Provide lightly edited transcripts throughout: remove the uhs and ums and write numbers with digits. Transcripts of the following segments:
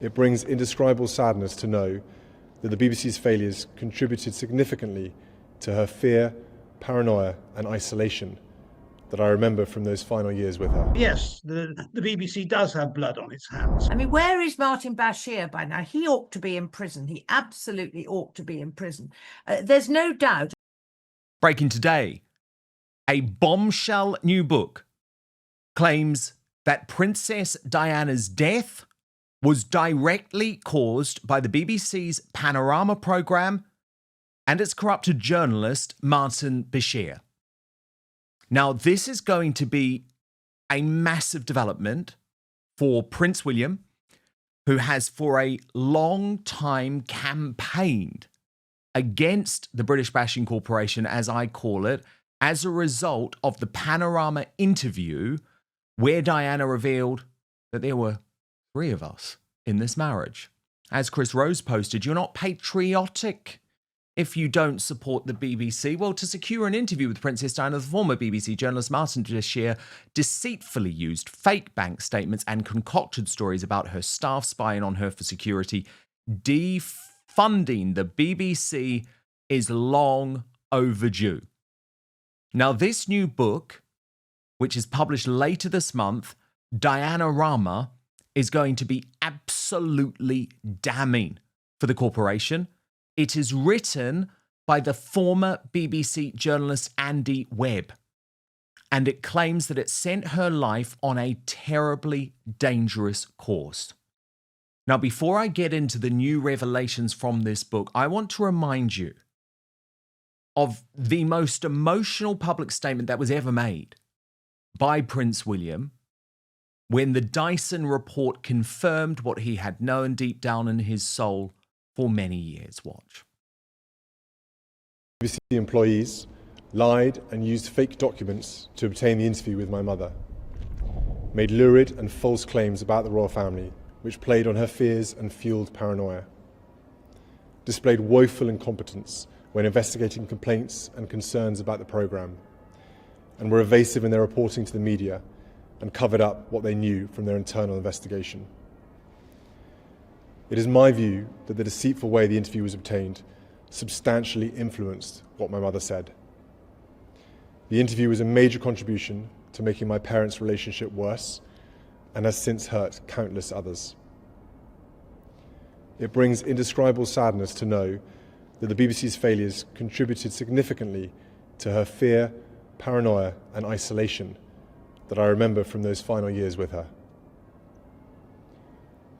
It brings indescribable sadness to know that the BBC's failures contributed significantly to her fear, paranoia and isolation that I remember from those final years with her. Yes, the BBC does have blood on its hands. I mean, where is Martin Bashir by now? He ought to be in prison. He absolutely ought to be in prison. There's no doubt. Breaking today, a bombshell new book claims that Princess Diana's death was directly caused by the BBC's Panorama programme and its corrupted journalist, Martin Bashir. Now, this is going to be a massive development for Prince William, who has for a long time campaigned against the British Bashing Corporation, as I call it, as a result of the Panorama interview where Diana revealed that there were 3 of us in this marriage. As Chris Rose posted, you're not patriotic if you don't support the BBC. Well, to secure an interview with Princess Diana, the former BBC journalist Martin Bashir deceitfully used fake bank statements and concocted stories about her staff spying on her for security. Defunding the BBC is long overdue. Now, this new book, which is published later this month, Panorama, is going to be absolutely damning for the corporation. It is written by the former BBC journalist Andy Webb, and it claims that it sent her life on a terribly dangerous course. Now, before I get into the new revelations from this book, I want to remind you of the most emotional public statement that was ever made by Prince William when the Dyson report confirmed what he had known deep down in his soul for many years. Watch. BBC employees lied and used fake documents to obtain the interview with my mother, made lurid and false claims about the royal family, which played on her fears and fueled paranoia, displayed woeful incompetence when investigating complaints and concerns about the programme, and were evasive in their reporting to the media and covered up what they knew from their internal investigation. It is my view that the deceitful way the interview was obtained substantially influenced what my mother said. The interview was a major contribution to making my parents' relationship worse and has since hurt countless others. It brings indescribable sadness to know that the BBC's failures contributed significantly to her fear, paranoia and isolation that I remember from those final years with her.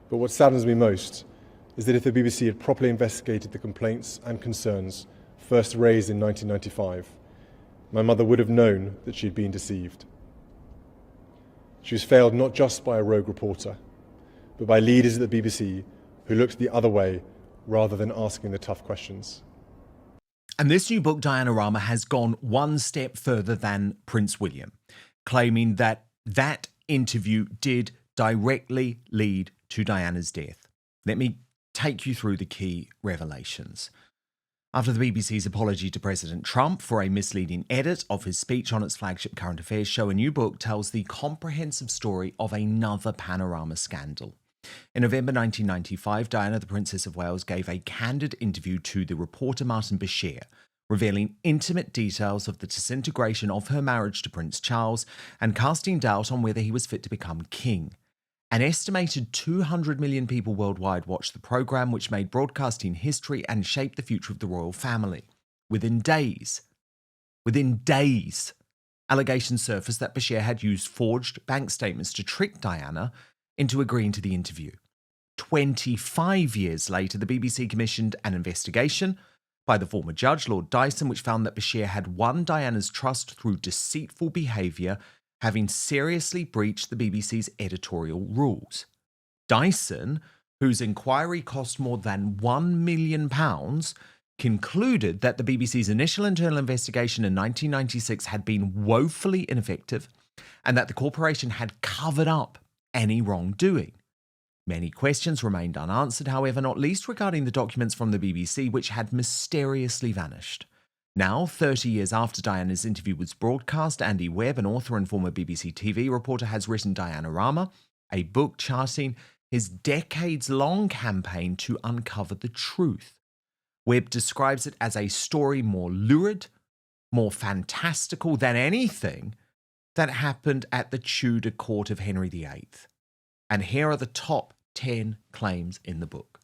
But what saddens me most is that if the BBC had properly investigated the complaints and concerns first raised in 1995, my mother would have known that she had been deceived. She was failed not just by a rogue reporter, but by leaders at the BBC who looked the other way rather than asking the tough questions. And this new book, Panorama, has gone one step further than Prince William, claiming that that interview did directly lead to Diana's death. Let me take you through the key revelations. After the BBC's apology to President Trump for a misleading edit of his speech on its flagship current affairs show, a new book tells the comprehensive story of another Panorama scandal. In November 1995, Diana, the Princess of Wales, gave a candid interview to the reporter Martin Bashir, revealing intimate details of the disintegration of her marriage to Prince Charles and casting doubt on whether he was fit to become king. An estimated 200 million people worldwide watched the programme, which made broadcasting history and shaped the future of the royal family. Within days, allegations surfaced that Bashir had used forged bank statements to trick Diana into agreeing to the interview. 25 years later, the BBC commissioned an investigation by the former judge, Lord Dyson, which found that Bashir had won Diana's trust through deceitful behaviour, having seriously breached the BBC's editorial rules. Dyson, whose inquiry cost more than £1 million, concluded that the BBC's initial internal investigation in 1996 had been woefully ineffective and that the corporation had covered up any wrongdoing. Many questions remained unanswered, however, not least regarding the documents from the BBC, which had mysteriously vanished. Now, 30 years after Diana's interview was broadcast, Andy Webb, an author and former BBC TV reporter, has written Panorama, a book charting his decades-long campaign to uncover the truth. Webb describes it as a story more lurid, more fantastical than anything that happened at the Tudor court of Henry VIII. And here are the top 10 claims in the book.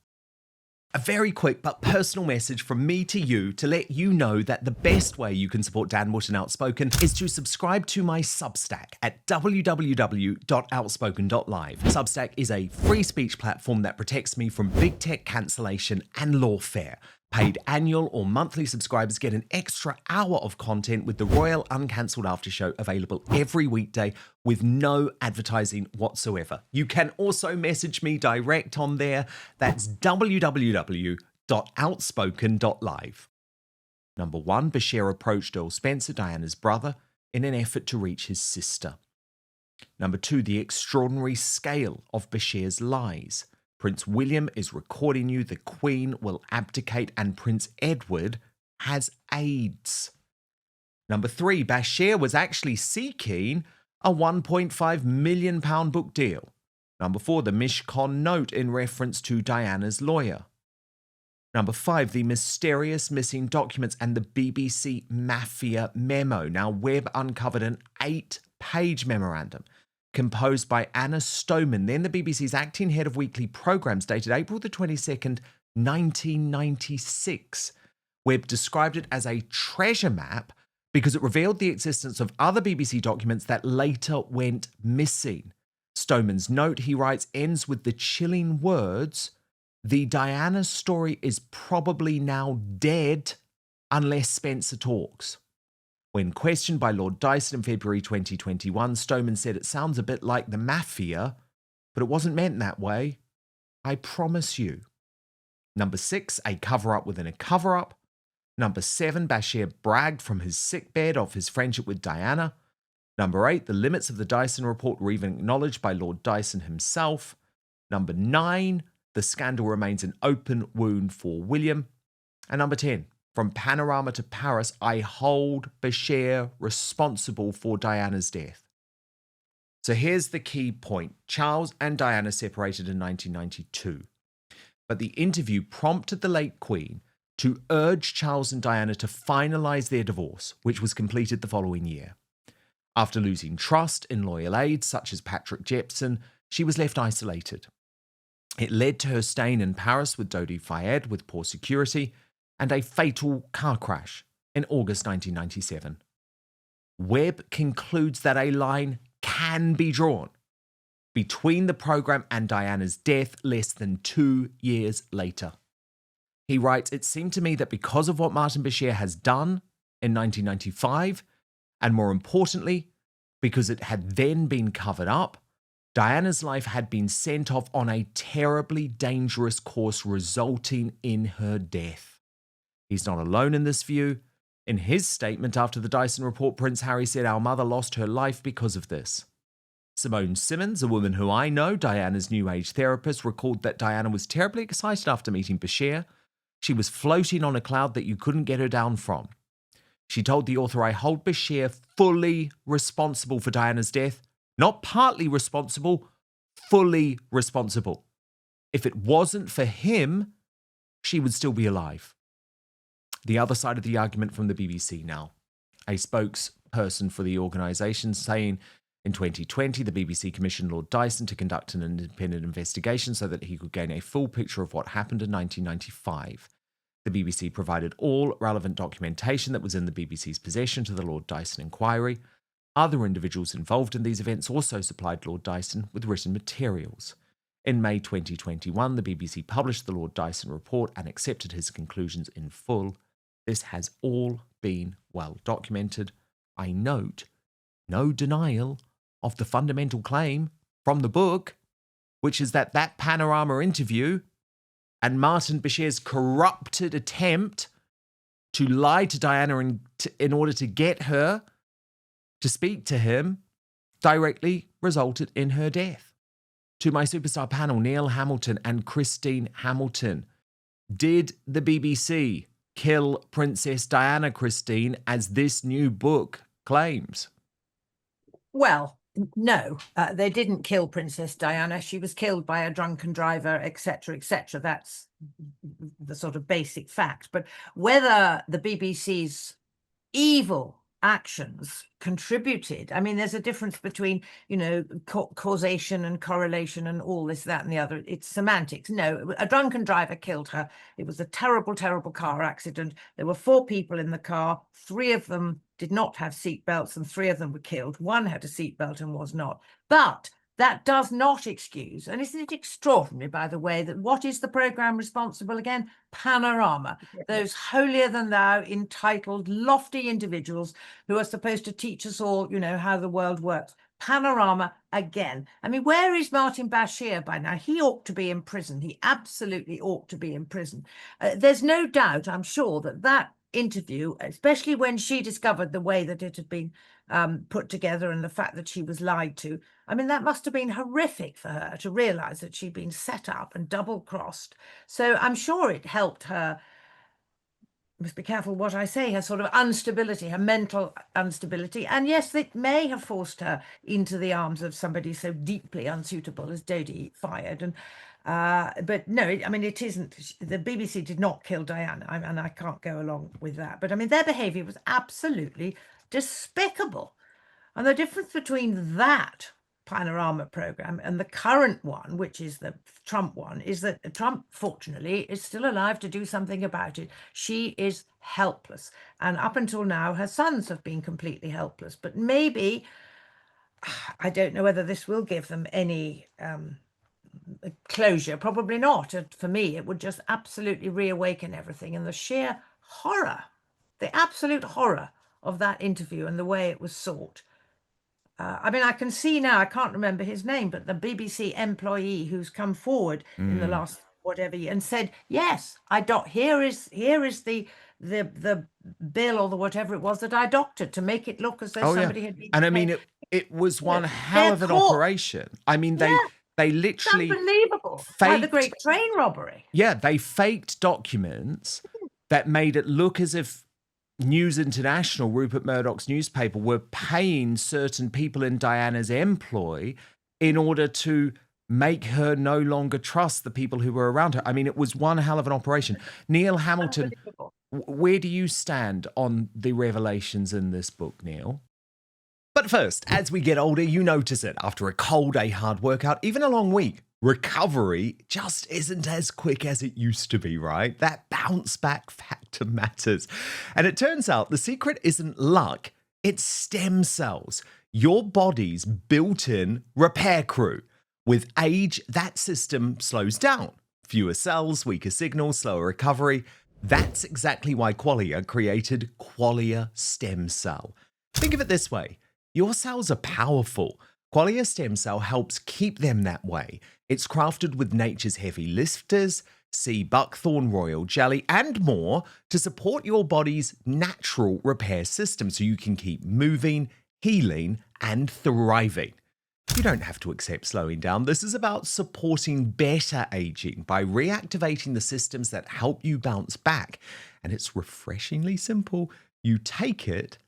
A very quick but personal message from me to you to let you know that the best way you can support Dan Wootton Outspoken is to subscribe to my Substack at www.outspoken.live. Substack is a free speech platform that protects me from big tech cancellation and lawfare. Paid annual or monthly subscribers get an extra hour of content with the Royal Uncancelled After Show available every weekday with no advertising whatsoever. You can also message me direct on there. That's www.outspoken.live. Number 1, Bashir approached Earl Spencer, Diana's brother, in an effort to reach his sister. Number 2, the extraordinary scale of Bashir's lies. Prince William is recording you, the Queen will abdicate, and Prince Edward has AIDS. Number 3, Bashir was actually seeking a £1.5 million book deal. Number 4, the Mishcon note in reference to Diana's lawyer. Number 5, the mysterious missing documents and the BBC Mafia memo. Now, Webb uncovered an 8-page memorandum composed by Anna Stoneman, then the BBC's acting head of weekly programmes, dated April the 22nd, 1996. Webb described it as a treasure map because it revealed the existence of other BBC documents that later went missing. Stoneman's note, he writes, ends with the chilling words, "The Diana story is probably now dead unless Spencer talks." When questioned by Lord Dyson in February 2021, Stoneman said it sounds a bit like the mafia, but it wasn't meant that way. I promise you. Number 6, a cover-up within a cover-up. Number 7, Bashir bragged from his sickbed of his friendship with Diana. Number 8, the limits of the Dyson report were even acknowledged by Lord Dyson himself. Number 9, the scandal remains an open wound for William. And number 10, from Panorama to Paris, I hold Bashir responsible for Diana's death. So here's the key point. Charles and Diana separated in 1992. But the interview prompted the late Queen to urge Charles and Diana to finalise their divorce, which was completed the following year. After losing trust in loyal aides such as Patrick Jepson, she was left isolated. It led to her staying in Paris with Dodi Fayed with poor security and a fatal car crash in August 1997. Webb concludes that a line can be drawn between the programme and Diana's death less than 2 years later. He writes, it seemed to me that because of what Martin Bashir has done in 1995, and more importantly, because it had then been covered up, Diana's life had been sent off on a terribly dangerous course resulting in her death. He's not alone in this view. In his statement after the Dyson report, Prince Harry said, "Our mother lost her life because of this." Simone Simmons, a woman who I know, Diana's New Age therapist, recalled that Diana was terribly excited after meeting Bashir. She was floating on a cloud that you couldn't get her down from. She told the author, "I hold Bashir fully responsible for Diana's death. Not partly responsible, fully responsible. If it wasn't for him, she would still be alive." The other side of the argument from the BBC now. A spokesperson for the organisation saying in 2020, the BBC commissioned Lord Dyson to conduct an independent investigation so that he could gain a full picture of what happened in 1995. The BBC provided all relevant documentation that was in the BBC's possession to the Lord Dyson inquiry. Other individuals involved in these events also supplied Lord Dyson with written materials. In May 2021, the BBC published the Lord Dyson report and accepted his conclusions in full. This has all been well documented. I note no denial of the fundamental claim from the book, which is that Panorama interview and Martin Bashir's corrupted attempt to lie to Diana in order to get her to speak to him directly resulted in her death. To my superstar panel, Neil Hamilton and Christine Hamilton, did the BBC kill Princess Diana, Christine, as this new book claims? Well, No, they didn't kill Princess Diana. She was killed by a drunken driver, etc., etc. That's the sort of basic fact. But whether the BBC's evil actions contributed, I mean, there's a difference between, you know, causation and correlation and all this, that, and the other. It's semantics. No, a drunken driver killed her. It was a terrible, terrible car accident. There were 4 people in the car. 3 of them did not have seatbelts and 3 of them were killed. 1 had a seatbelt and was not. But that does not excuse, and isn't it extraordinary, by the way, that what is the programme responsible again? Panorama, those holier than thou, entitled, lofty individuals who are supposed to teach us all, you know, how the world works. Panorama again. I mean, where is Martin Bashir by now? He ought to be in prison. He absolutely ought to be in prison. There's no doubt, I'm sure, that interview, especially when she discovered the way that it had been put together and the fact that she was lied to, I mean, that must have been horrific for her to realise that she'd been set up and double-crossed. So I'm sure it helped her, must be careful what I say, her sort of instability, her mental instability. And yes, it may have forced her into the arms of somebody so deeply unsuitable as Dodi fired. And but no, I mean, it isn't. The BBC did not kill Diana, and I can't go along with that. But I mean, their behaviour was absolutely despicable. And the difference between that Panorama programme and the current one, which is the Trump one, is that Trump, fortunately, is still alive to do something about it. She is helpless. And up until now, her sons have been completely helpless. But maybe, I don't know whether this will give them any closure. Probably not. For me, it would just absolutely reawaken everything. And the sheer horror, the absolute horror of that interview and the way it was sought. I mean, I can see now, I can't remember his name, but the BBC employee who's come forward in the last whatever year and said, yes, here is the bill or the whatever it was that I doctored to make it look as though somebody had been. And I mean, it was one hell of an operation. I mean, they literally, it's unbelievable, like the Great Train Robbery. Yeah, they faked documents that made it look as if News International, Rupert Murdoch's newspaper, were paying certain people in Diana's employ in order to make her no longer trust the people who were around her. I mean, it was one hell of an operation. Neil Hamilton, where do you stand on the revelations in this book, Neil? But first, as we get older, you notice it. After a cold, a hard workout, even a long week, recovery just isn't as quick as it used to be, right? That bounce back factor matters. And it turns out the secret isn't luck, it's stem cells, your body's built-in repair crew. With age, that system slows down. Fewer cells, weaker signals, slower recovery. That's exactly why Qualia created Qualia Stem Cell. Think of it this way. Your cells are powerful. Qualia Stem Cell helps keep them that way. It's crafted with nature's heavy lifters, sea buckthorn, royal jelly, and more to support your body's natural repair system so you can keep moving, healing, and thriving. You don't have to accept slowing down. This is about supporting better aging by reactivating the systems that help you bounce back. And it's refreshingly simple. You take it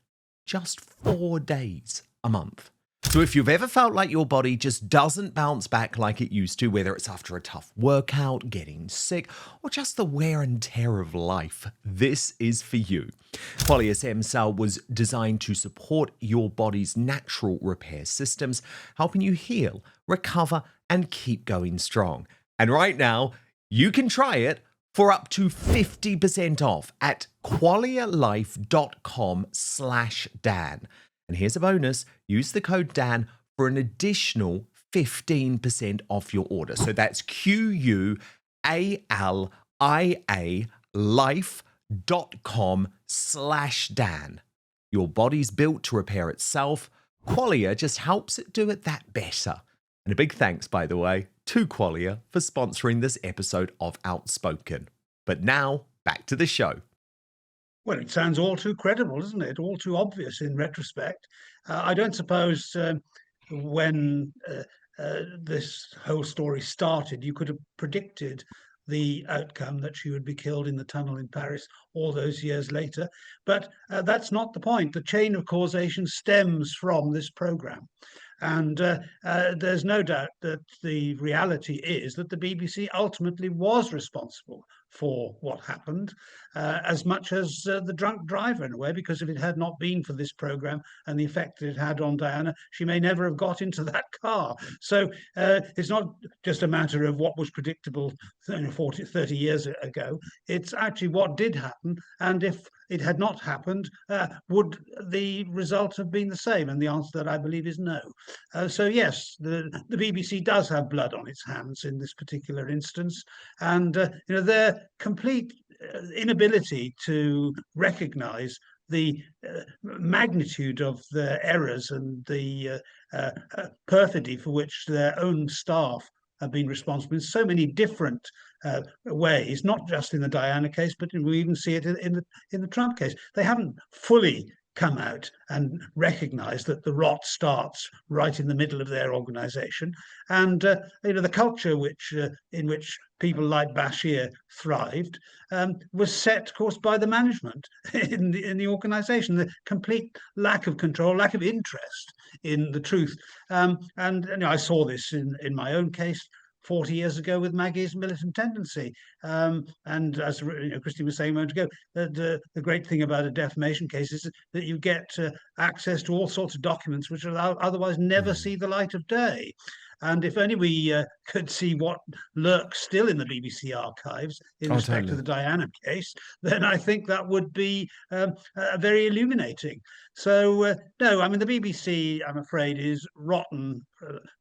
just 4 days a month. So if you've ever felt like your body just doesn't bounce back like it used to, whether it's after a tough workout, getting sick, or just the wear and tear of life, this is for you. Qualia Stem Cell was designed to support your body's natural repair systems, helping you heal, recover, and keep going strong. And right now, you can try it for up to 50% off at qualialife.com/Dan. And here's a bonus. Use the code Dan for an additional 15% off your order. So that's QUALIA life.com/Dan. Your body's built to repair itself. Qualia just helps it do it that better. And a big thanks, by the way, to Qualia for sponsoring this episode of Outspoken. But now, back to the show. Well, it sounds all too credible, doesn't it? All too obvious in retrospect. I don't suppose when this whole story started, you could have predicted the outcome that she would be killed in the tunnel in Paris all those years later. But that's not the point. The chain of causation stems from this program. And there's no doubt that the reality is that the BBC ultimately was responsible for what happened, as much as the drunk driver in a way, because if it had not been for this programme and the effect that it had on Diana, she may never have got into that car. So it's not just a matter of what was predictable 40, 30 years ago. It's actually what did happen. And if it had not happened, would the result have been the same? And the answer to that, I believe, is no. So yes, the BBC does have blood on its hands in this particular instance. And their complete inability to recognise the magnitude of their errors and the perfidy for which their own staff have been responsible in so many different ways, not just in the Diana case, but we even see it in the Trump case. They haven't fully come out and recognize that the rot starts right in the middle of their organization. And the culture in which people like Bashir thrived was set, of course, by the management in the organization. The complete lack of control, lack of interest in the truth. And I saw this in my own case 40 years ago with Maggie's militant tendency. And as Christine was saying a moment ago, the great thing about a defamation case is that you get access to all sorts of documents which will otherwise never see the light of day. And if only we could see what lurks still in the BBC archives in respect to the Diana case, then I think that would be very illuminating. So, no, I mean, the BBC, I'm afraid, is rotten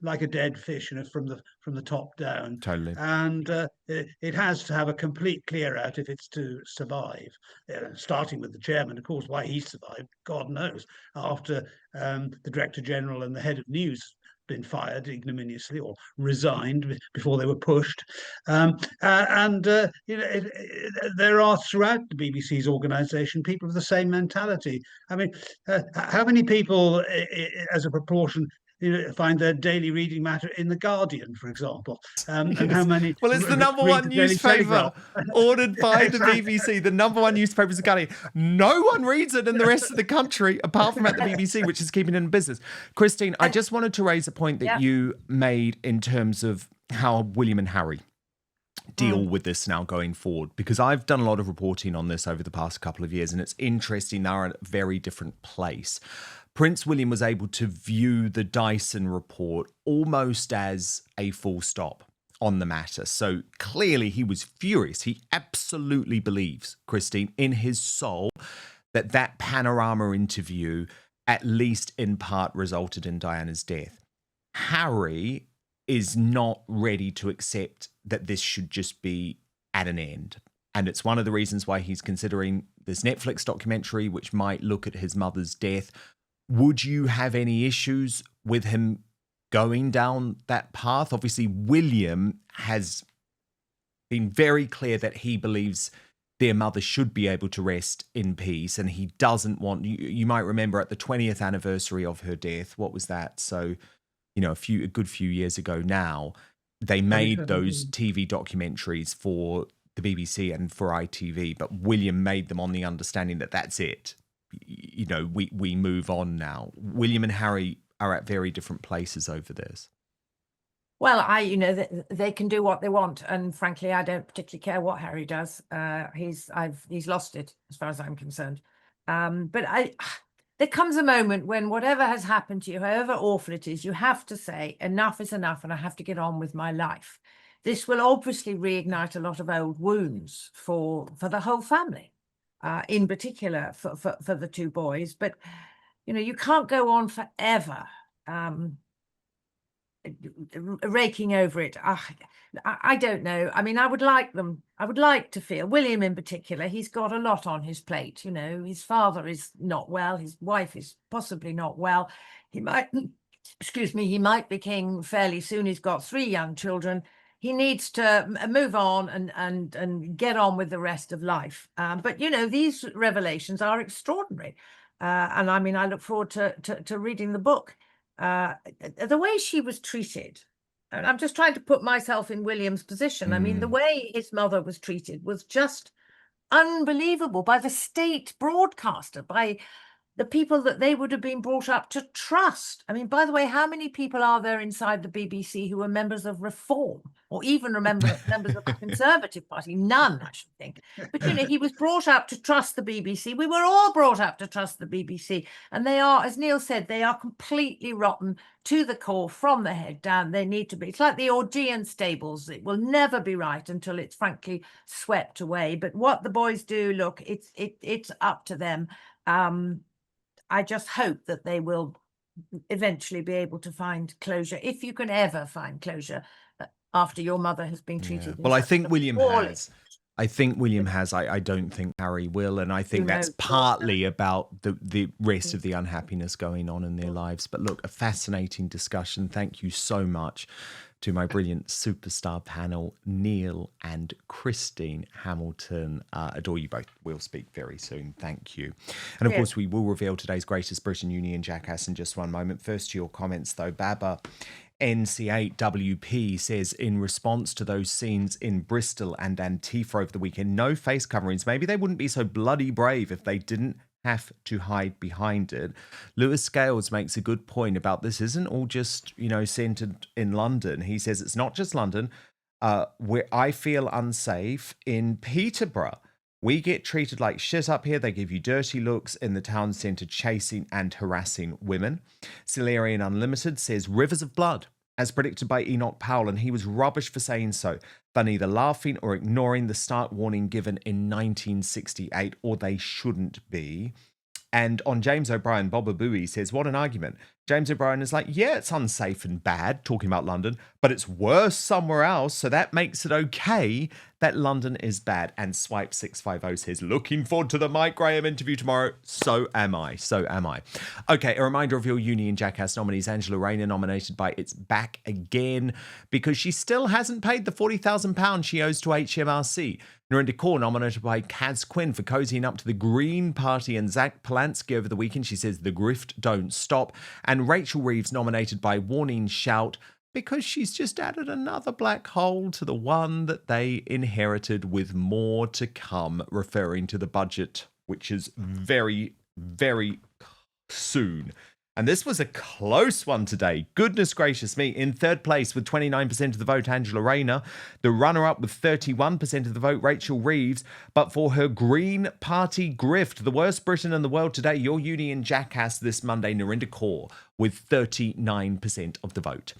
like a dead fish, from the top down. Totally. And it has to have a complete clear out if it's to survive, starting with the chairman. Of course, why he survived, God knows, after the Director General and the head of news been fired ignominiously or resigned before they were pushed. There are throughout the BBC's organisation people of the same mentality. I mean, how many people, as a proportion, find their daily reading matter in The Guardian, for example? Yes. And how many? Well, it's the number one newspaper ordered by the BBC. The number one newspaper is The Guardian. No one reads it in the rest of the country, apart from at the BBC, which is keeping it in business. Christine, I just wanted to raise a point that you made in terms of how William and Harry deal with this now going forward, because I've done a lot of reporting on this over the past couple of years, and it's interesting. They're at a very different place. Prince William was able to view the Dyson report almost as a full stop on the matter. So clearly he was furious. He absolutely believes, Christine, in his soul, that Panorama interview, at least in part, resulted in Diana's death. Harry is not ready to accept that this should just be at an end. And it's one of the reasons why he's considering this Netflix documentary, which might look at his mother's death. Would you have any issues with him going down that path? Obviously, William has been very clear that he believes their mother should be able to rest in peace, and he doesn't want, you might remember at the 20th anniversary of her death, what was that? So, a good few years ago now, they made those TV documentaries for the BBC and for ITV, but William made them on the understanding that that's it. We move on now. William and Harry are at very different places over this. Well, they can do what they want, and frankly, I don't particularly care what Harry does. He's lost it as far as I'm concerned. But there comes a moment when whatever has happened to you, however awful it is, you have to say enough is enough, and I have to get on with my life. This will obviously reignite a lot of old wounds for the whole family. In particular for the two boys, but you can't go on forever raking over it. I don't know. I mean, I would like to feel, William in particular, he's got a lot on his plate. His father is not well, his wife is possibly not well. He might be king fairly soon. He's got 3 young children. He needs to move on and get on with the rest of life. But, these revelations are extraordinary. And I mean, I look forward to reading the book. The way she was treated, and I'm just trying to put myself in William's position. I mean, the way his mother was treated was just unbelievable by the state broadcaster, by the people that they would have been brought up to trust. I mean, by the way, how many people are there inside the BBC who are members of Reform or even members of the Conservative Party? None, I should think. But, you know, he was brought up to trust the BBC. We were all brought up to trust the BBC. And they are, as Neil said, they are completely rotten to the core from the head down. They need to be. It's like the Augean stables. It will never be right until it's frankly swept away. But what the boys do, look, it's up to them. I just hope that they will eventually be able to find closure, if you can ever find closure after your mother has been treated. Well, I think William has. I don't think Harry will. And I think that's partly about the rest of the unhappiness going on in their lives. But look, a fascinating discussion. Thank you so much to my brilliant superstar panel, Neil and Christine Hamilton. Adore you both. We'll speak very soon. Thank you. And of course, we will reveal today's greatest Britain Union jackass in just one moment. First to your comments, though. Baba NC8WP says, in response to those scenes in Bristol and Antifa over the weekend, no face coverings. Maybe they wouldn't be so bloody brave if they didn't have to hide behind it. Lewis Scales makes a good point about this isn't all just, you know, centered in London. He says it's not just London. Where I feel unsafe in Peterborough. We get treated like shit up here. They give you dirty looks in the town centre, chasing and harassing women. Silerian Unlimited says rivers of blood, as predicted by Enoch Powell, and he was rubbish for saying so. They're neither laughing or ignoring the stark warning given in 1968, or they shouldn't be. And on James O'Brien, Bob Abui says, what an argument. James O'Brien is like, yeah, it's unsafe and bad, talking about London, but it's worse somewhere else, so that makes it okay that London is bad. And Swipe650 says, looking forward to the Mike Graham interview tomorrow. So am I. Okay, a reminder of your Uni and Jackass nominees. Angela Rayner nominated by It's Back Again because she still hasn't paid the £40,000 she owes to HMRC. Narinder Kaur nominated by Kaz Quinn for cozying up to the Green Party and Zach Polanski over the weekend. She says the grift don't stop. And Rachel Reeves nominated by Warning Shout because she's just added another black hole to the one that they inherited, with more to come, referring to the budget, which is very, very soon. And this was a close one today. Goodness gracious me. In third place with 29% of the vote, Angela Rayner. The runner-up with 31% of the vote, Rachel Reeves. But for her Green Party grift, the worst Britain in the world today, your Union Jackass this Monday, Narinder Kaur, with 39% of the vote.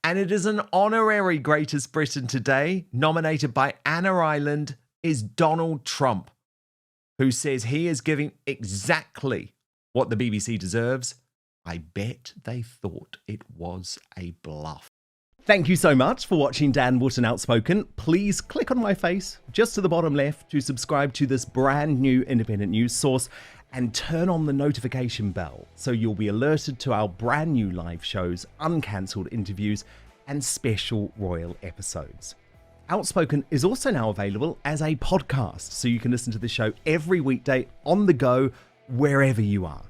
And it is an honorary Greatest Britain today, nominated by Anna Ireland, is Donald Trump, who says he is giving exactly what the BBC deserves. I bet they thought it was a bluff. Thank you so much for watching Dan Wootton Outspoken. Please click on my face just to the bottom left to subscribe to this brand new independent news source and turn on the notification bell so you'll be alerted to our brand new live shows, uncancelled interviews, and special royal episodes. Outspoken is also now available as a podcast, so you can listen to the show every weekday on the go, wherever you are.